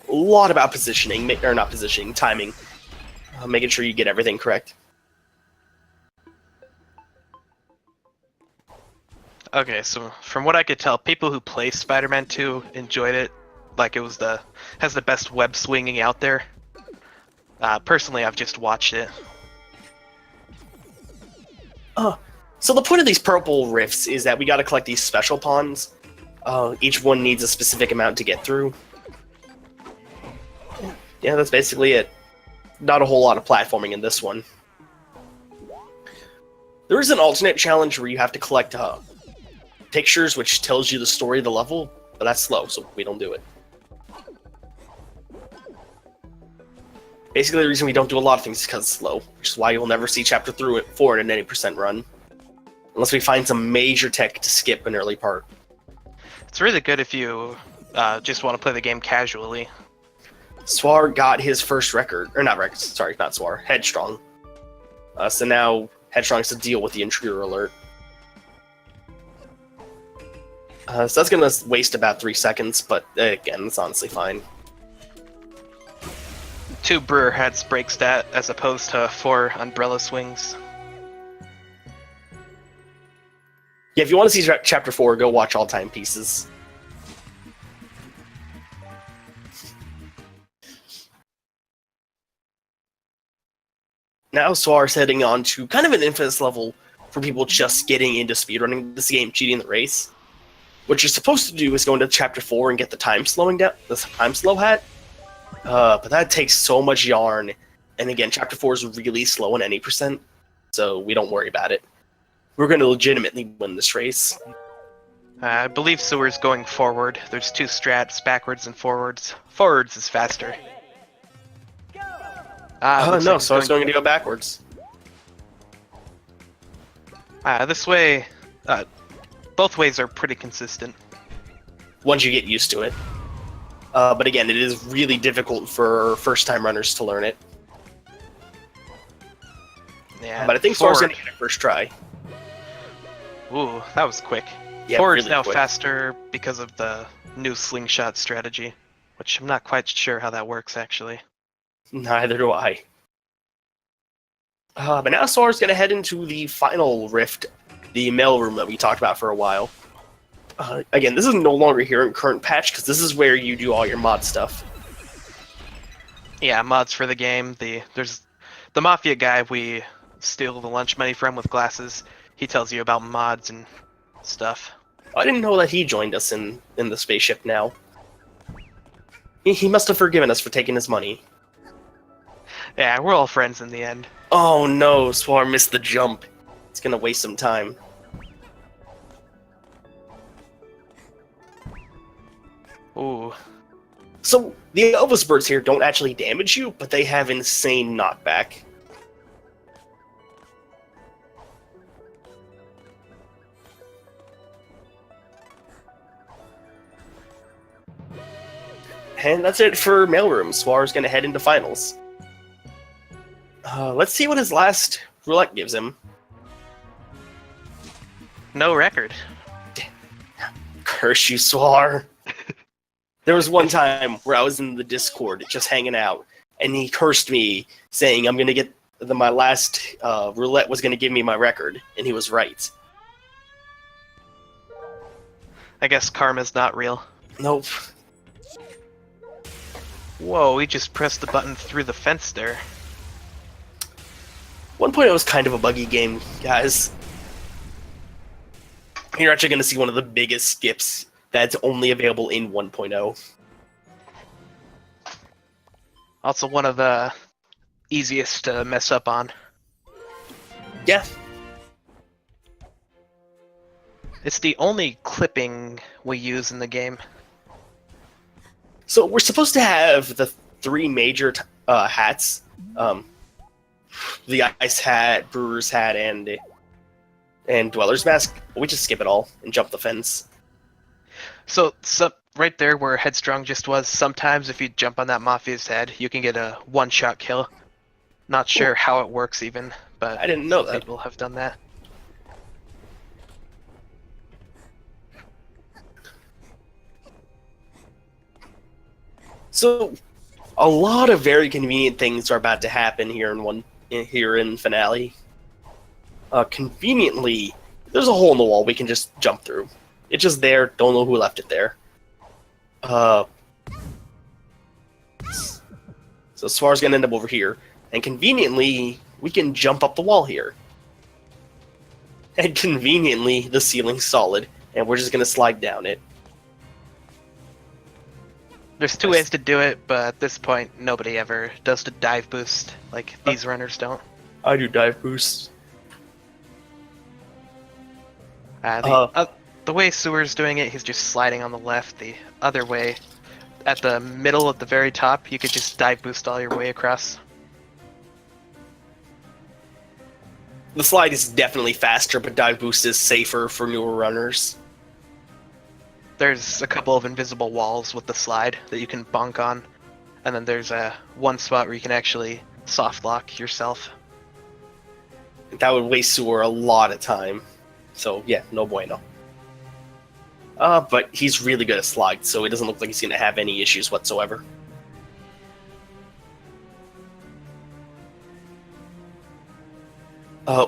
lot about positioning, or not positioning, timing. Making sure you get everything correct. Okay, so from what I could tell, people who play Spider-Man 2 enjoyed it. Like it was has the best web swinging out there. Personally, I've just watched it. So the point of these purple rifts is that we got to collect these special pawns. Each one needs a specific amount to get through. Yeah, that's basically it. Not a whole lot of platforming in this one. There is an alternate challenge where you have to collect pictures, which tells you the story of the level, but that's slow, so we don't do it. Basically, the reason we don't do a lot of things is because it's slow, which is why you'll never see Chapter 4 at an 80% run. Unless we find some major tech to skip an early part. It's really good if you just want to play the game casually. Suar got his first record, or not record, sorry, not Suar, Headstrong. So now Headstrong has to deal with the intruder alert. So that's going to waste about 3 seconds, but again, it's honestly fine. 2 Brewer Heads break stat as opposed to 4 Umbrella Swings. Yeah, if you want to see Chapter 4, go watch All Time Pieces. Now Suar's heading on to kind of an infamous level for people just getting into speedrunning this game, cheating the race. What you're supposed to do is go into Chapter 4 and get the time slowing down, the time slow hat. But that takes so much yarn, and again, Chapter 4 is really slow in any percent, so we don't worry about it. We're going to legitimately win this race. I believe Suar's going forward. There's 2 strats, backwards and forwards. Forwards is faster. No, so I was going to go backwards. This way, both ways are pretty consistent. Once you get used to it. But again, it is really difficult for first-time runners to learn it. Yeah, but I think Suar's going to get it first try. Ooh, that was quick. Yeah, Forward's really now quick. Faster because of the new slingshot strategy, which I'm not quite sure how that works, actually. Neither do I. But now Suar's going to head into the final rift, the mailroom that we talked about for a while. Again, this is no longer here in current patch, because this is where you do all your mod stuff. Yeah, mods for the game. There's the MAFIA guy we steal the lunch money from with glasses. He tells you about mods and stuff. I didn't know that he joined us in the spaceship now. He must have forgiven us for taking his money. Yeah, we're all friends in the end. Oh no, Suar missed the jump. It's gonna waste some time. Ooh. So, the Elvis birds here don't actually damage you, but they have insane knockback. And that's it for mailroom. Suar's gonna head into finals. Let's see what his last roulette gives him. No record. Curse you, Suar. There was one time where I was in the Discord just hanging out, and he cursed me, saying I'm gonna get my last roulette was gonna give me my record, and he was right. I guess karma's not real. Nope. Whoa, we just pressed the button through the fence there. 1.0 was kind of a buggy game, guys. You're actually gonna see one of the biggest skips that's only available in 1.0. Also one of the easiest to mess up on. Yeah. It's the only clipping we use in the game. So we're supposed to have the three major hats. The Ice Hat, Brewer's Hat, and Dweller's Mask. We just skip it all and jump the fence. So right there where Headstrong just was, sometimes if you jump on that Mafia's head, you can get a one-shot kill. Not sure how it works even, but I didn't know that. People have done that. So, a lot of very convenient things are about to happen here in finale. Conveniently, there's a hole in the wall we can just jump through. It's just there. Don't know who left it there. So Suar's gonna end up over here, and conveniently, we can jump up the wall here. And conveniently, the ceiling's solid, and we're just gonna slide down it. There's two ways to do it, but at this point, nobody ever does the dive boost like these runners don't. I do dive boosts. The way Suar's doing it, he's just sliding on the left. The other way, at the middle, at the very top, you could just dive boost all your way across. The slide is definitely faster, but dive boost is safer for newer runners. There's a couple of invisible walls with the slide that you can bonk on, and then there's one spot where you can actually soft lock yourself. That would waste Suar a lot of time. So yeah, no bueno. But he's really good at slides, so it doesn't look like he's going to have any issues whatsoever.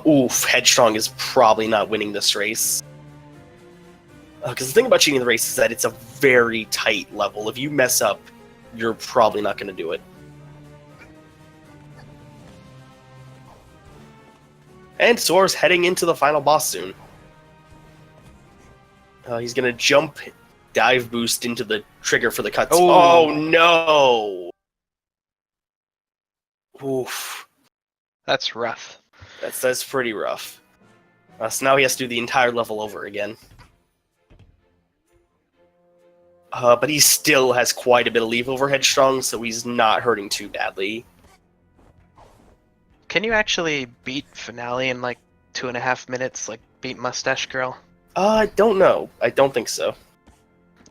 Oof, Headstrong is probably not winning this race. Because the thing about cheating the race is that it's a very tight level. If you mess up, you're probably not going to do it. And Suar's heading into the final boss soon. He's going to jump, dive boost into the trigger for the cuts. Oh no! Oof. That's rough. That's pretty rough. So now he has to do the entire level over again. But he still has quite a bit of leave over Headstrong, so he's not hurting too badly. Can you actually beat Finale in like 2.5 minutes, like beat Mustache Girl? I don't know. I don't think so.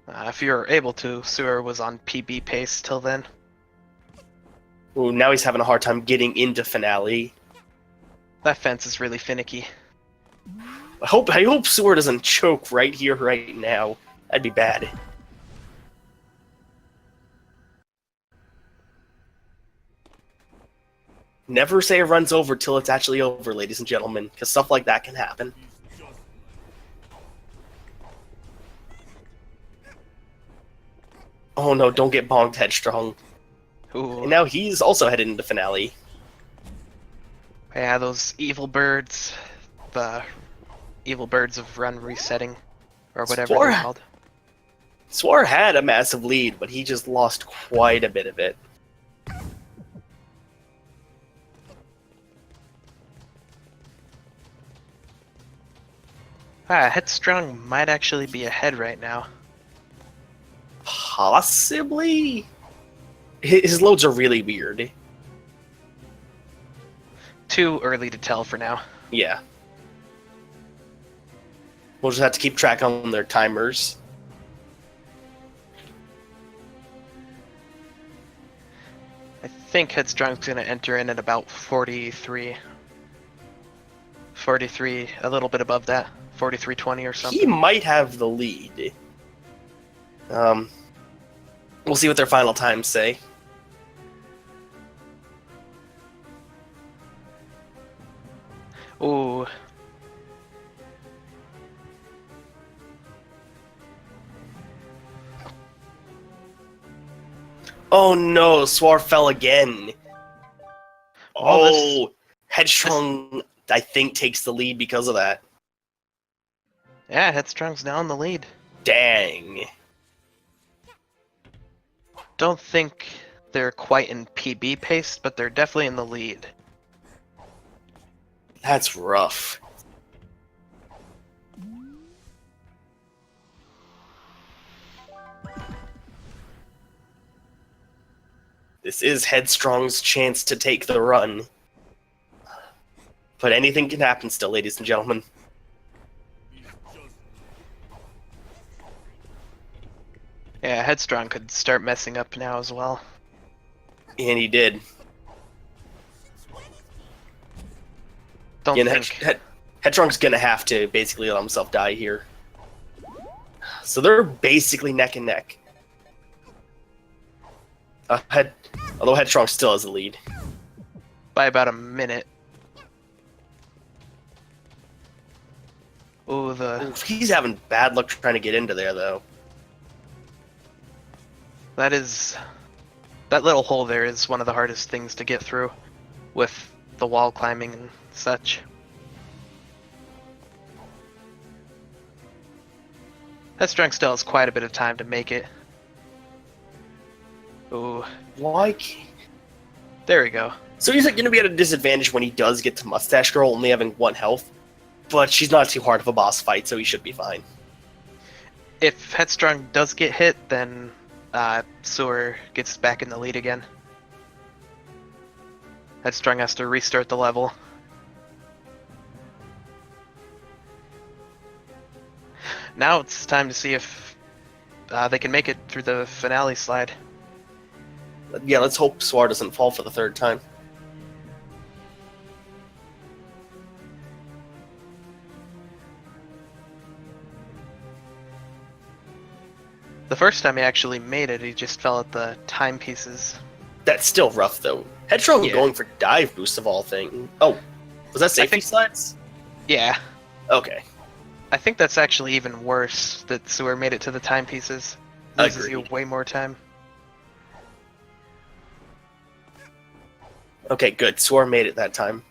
If you're able to, Suar was on PB pace till then. Ooh, now he's having a hard time getting into Finale. That fence is really finicky. I hope Suar doesn't choke right here, right now. That'd be bad. Never say it runs over till it's actually over, ladies and gentlemen, because stuff like that can happen. Oh no, don't get bonked, Headstrong. Ooh. And now he's also headed into Finale. Yeah, those evil birds. The evil birds of run resetting. or whatever they're called. Suar had a massive lead, but he just lost quite a bit of it. Headstrong might actually be ahead right now. Possibly? His loads are really weird. Too early to tell for now. Yeah. We'll just have to keep track on their timers. I think Headstrong's going to enter in at about 43. 43, a little bit above that. 43.20 or something. He might have the lead. We'll see what their final times say. Ooh. Oh no, Suar fell again. Oh, Headstrong, I think, takes the lead because of that. Yeah, Headstrong's now in the lead. Dang. Don't think they're quite in PB pace, but they're definitely in the lead. That's rough. This is Headstrong's chance to take the run. But anything can happen still, ladies and gentlemen. Yeah, Headstrong could start messing up now as well. And he did. Don't Again, think... Headstrong's gonna have to basically let himself die here. So they're basically neck and neck. Although Headstrong still has the lead. By about a minute. Ooh, He's having bad luck trying to get into there, though. That little hole there is one of the hardest things to get through with the wall climbing and such. Headstrong still has quite a bit of time to make it. Ooh. Why? There we go. So he's going to be at a disadvantage when he does get to Mustache Girl, only having 1 health. But she's not too hard of a boss fight, so he should be fine. If Headstrong does get hit, then Suar gets back in the lead again. Headstrong has to restart the level. Now it's time to see if they can make it through the finale slide. Yeah, let's hope Suar doesn't fall for the 3rd time. The first time he actually made it, he just fell at the timepieces. That's still rough, though. Headstrong Yeah. going for dive boost of all things. Oh, was that safety slides? Yeah. Okay. I think that's actually even worse that Suar made it to the timepieces. Loses you way more time. Okay, good. Suar made it that time.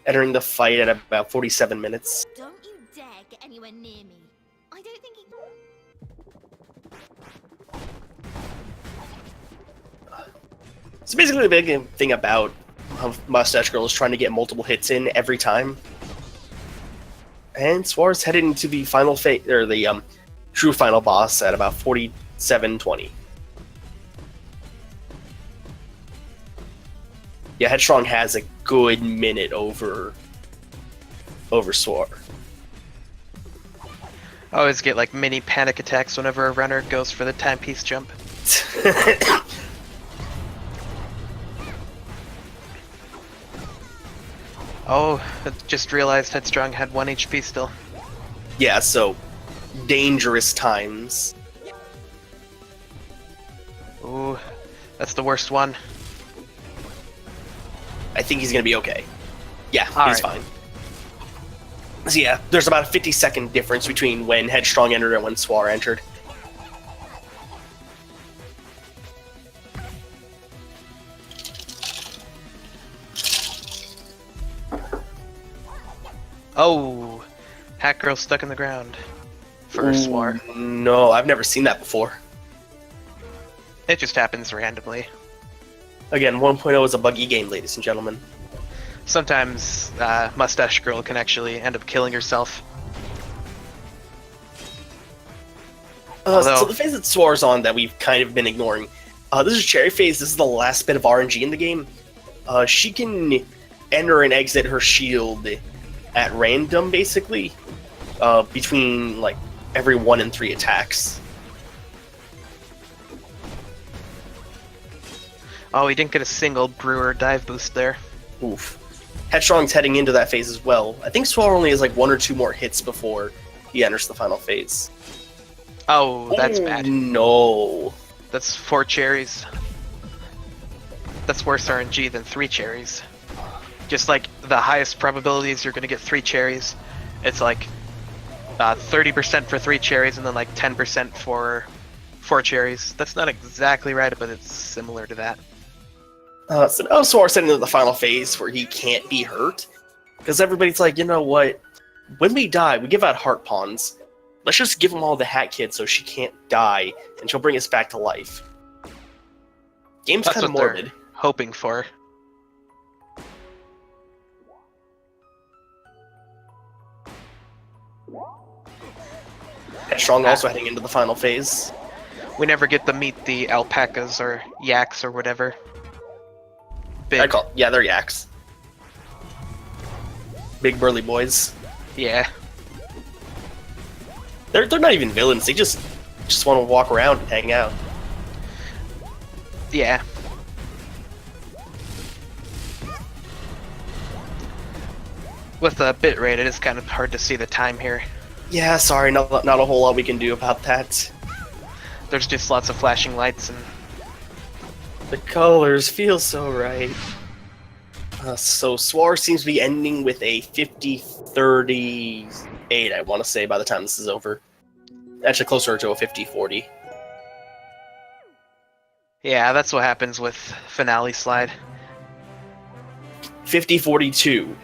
Entering the fight at about 47 minutes. Don't you dare get anywhere near me. I don't think he... So basically the big thing about Mustache Girl is trying to get multiple hits in every time. And Suar's headed into the final fate, or the true final boss at about 47:20. Yeah, Headstrong has a good minute over Suar. I always get like mini panic attacks whenever a runner goes for the timepiece jump. Oh, I just realized Headstrong had 1 HP still. Yeah, so dangerous times. Ooh, that's the worst one. I think he's gonna be okay. Yeah, All he's right. fine. So yeah, there's about a 50-second difference between when Headstrong entered and when Suar entered. Oh, Hat Girl stuck in the ground. for Suar. No, I've never seen that before. It just happens randomly. Again, 1.0 is a buggy game, ladies and gentlemen. Sometimes Mustache Girl can actually end up killing herself. So the phase that Suar's on that we've kind of been ignoring. This is Cherry phase. This is the last bit of RNG in the game. She can enter and exit her shield at random, basically, between like every 1 and 3 attacks. Oh, he didn't get a single brewer dive boost there. Oof. Headstrong's heading into that phase as well. I think Suar only has like 1 or 2 more hits before he enters the final phase. Oh, that's bad. No. That's 4 cherries. That's worse RNG than 3 cherries. Just like the highest probabilities you're going to get 3 cherries. It's like 30% for 3 cherries and then like 10% for 4 cherries. That's not exactly right, but it's similar to that. So now Suar's heading into the final phase where he can't be hurt. Because everybody's like, you know what? When we die, we give out heart pawns. Let's just give them all the Hat Kid so she can't die, and she'll bring us back to life. Game's That's kind of what they're morbid. hoping for. Headstrong also heading into the final phase. We never get to meet the alpacas or yaks or whatever. Big. Yeah, they're yaks. Big burly boys. Yeah. They're not even villains. They just want to walk around and hang out. Yeah. With the bitrate, it is kind of hard to see the time here. Yeah, sorry, not a whole lot we can do about that. There's just lots of flashing lights and... The colors feel so right. So Suar seems to be ending with a 50-38, I want to say, by the time this is over. Actually, closer to a 50-40. Yeah, that's what happens with Finale Slide. 50-42.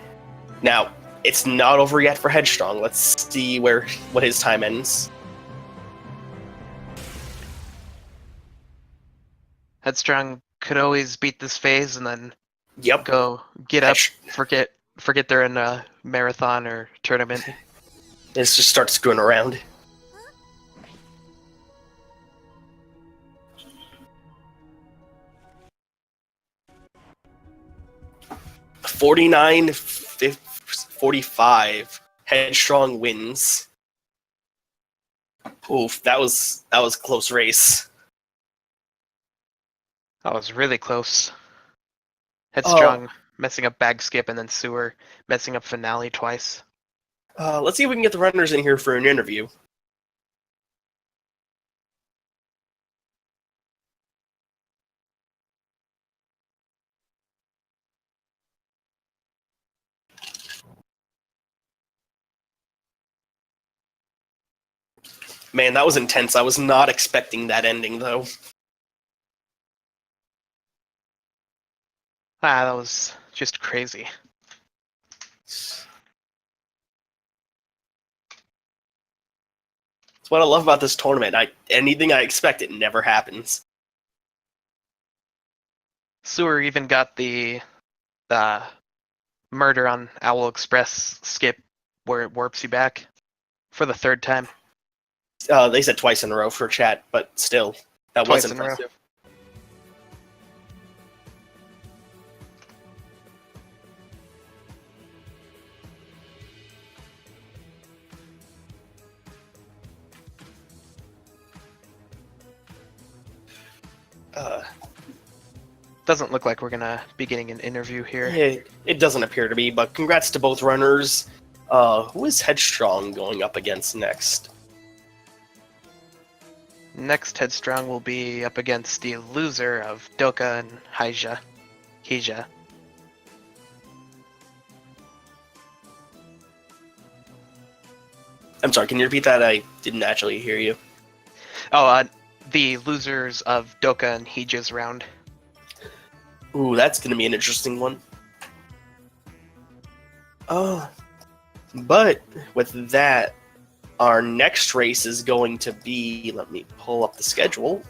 Now, it's not over yet for Headstrong. Let's see what his time ends. Headstrong could always beat this phase and then Yep. go get up, forget they're in a marathon or tournament. Let's just start screwing around. $49-45. Headstrong wins. Oof, that was a close race. That was really close. Headstrong messing up bag skip and then Suar messing up Finale twice. Let's see if we can get the runners in here for an interview. Man, that was intense. I was not expecting that ending, though. Ah, that was just crazy. That's what I love about this tournament. Anything I expect, it never happens. Suar even got the murder on Owl Express skip where it warps you back for the 3rd time. They said twice in a row for chat, but still, that Twice was in a row. impressive. Doesn't look like we're gonna be getting an interview here. It doesn't appear to be, but congrats to both runners. Who is Headstrong going up against next? Next Headstrong will be up against the loser of Doka and Hija. I'm sorry, can you repeat that? I didn't actually hear you. Oh, the losers of Doka and Hija's round. Ooh, that's going to be an interesting one. But with that, our next race is going to be, let me pull up the schedule.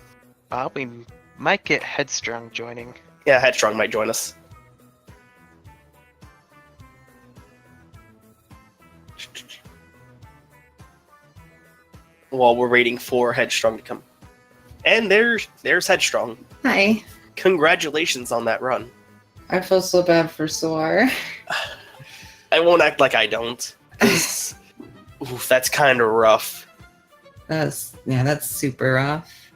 We might get Headstrong joining. Yeah, Headstrong might join us. While we're waiting for Headstrong to come. And there's Headstrong. Hi. Congratulations on that run. I feel so bad for Suar. I won't act like I don't. Oof, that's kind of rough. That's super rough.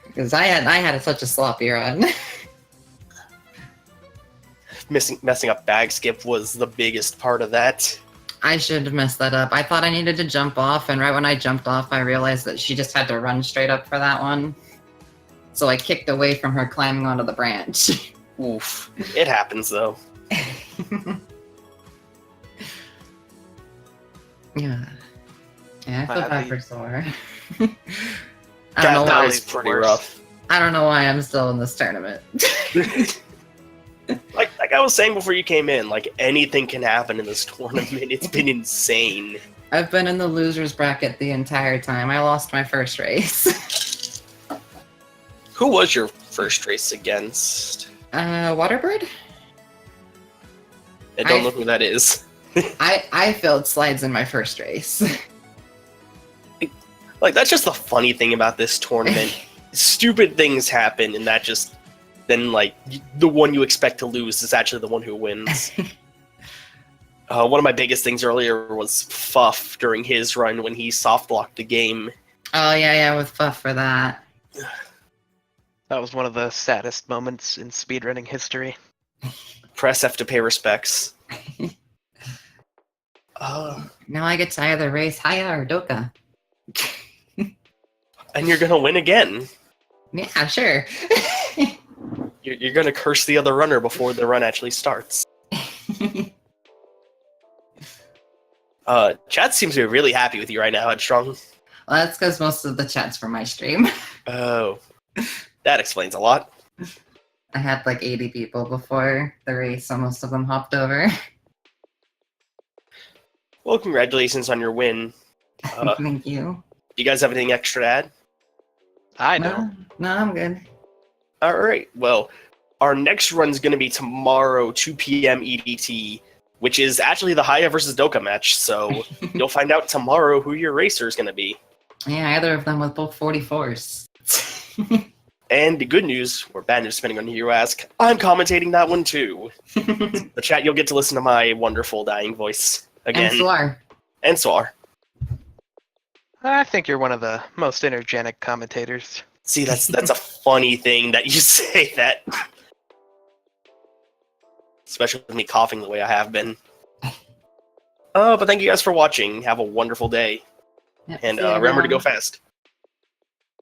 Because I had such a sloppy run. Messing up bag skip was the biggest part of that. I should have messed that up. I thought I needed to jump off, and right when I jumped off, I realized that she just had to run straight up for that one. So I kicked away from her climbing onto the branch. Oof. It happens, though. Yeah. Yeah, I feel bad for Suar. That was pretty rough. I don't know why I'm still in this tournament. Like I was saying before you came in, like anything can happen in this tournament. It's been insane. I've been in the losers bracket the entire time. I lost my first race. Who was your first race against? Waterbird? I don't know who that is. I failed slides in my first race. Like, that's just the funny thing about this tournament. Stupid things happen, and that just... Then, like, the one you expect to lose is actually the one who wins. One of my biggest things earlier was Fuff during his run when he soft-blocked the game. Oh, yeah, with Fuff for that. That was one of the saddest moments in speedrunning history. Press F to pay respects. Now I get to either race Haya or Doka. And you're gonna win again. Yeah, sure. You're gonna curse the other runner before the run actually starts. Chat seems to be really happy with you right now, Headstrong. Well, that's because most of the chat's from my stream. Oh, that explains a lot. I had like 80 people before the race, so most of them hopped over. Well, congratulations on your win. Thank you. Do you guys have anything extra to add? I know. No, I'm good. All right. Well, our next run is going to be tomorrow, 2 p.m. EDT, which is actually the Haya versus Doka match. So you'll find out tomorrow who your racer is going to be. Yeah, either of them with both 44s. And the good news, or bad news, depending on who you ask, I'm commentating that one too. The chat, you'll get to listen to my wonderful dying voice again. And Suar. And Suar. I think you're one of the most energetic commentators. See, that's a funny thing that you say that. Especially with me coughing the way I have been. But thank you guys for watching. Have a wonderful day. Yep, And see you remember to around. go fast.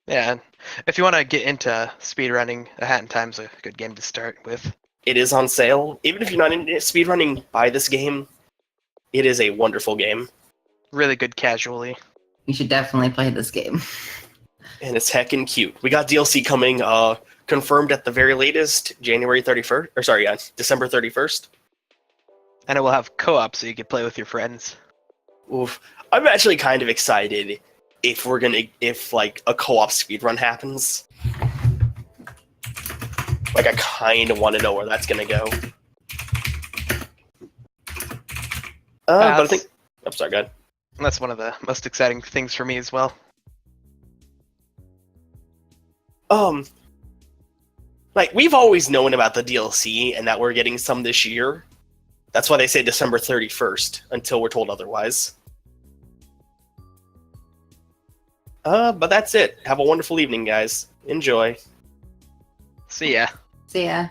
Yeah, and if you want to get into speedrunning, A Hat in Time's a good game to start with. It is on sale. Even if you're not into speedrunning, buy this game. It is a wonderful game. Really good casually. You should definitely play this game. And it's heckin' cute. We got DLC coming, confirmed at the very latest, December 31st. And it will have co-op so you can play with your friends. Oof. I'm actually kind of excited if like a co-op speedrun happens. Like, I kind of want to know where that's gonna go. But I think... I'm sorry, go ahead. That's one of the most exciting things for me as well. Like, we've always known about the DLC and that we're getting some this year. That's why they say December 31st, until we're told otherwise. But that's it. Have a wonderful evening, guys. Enjoy. See ya. See ya.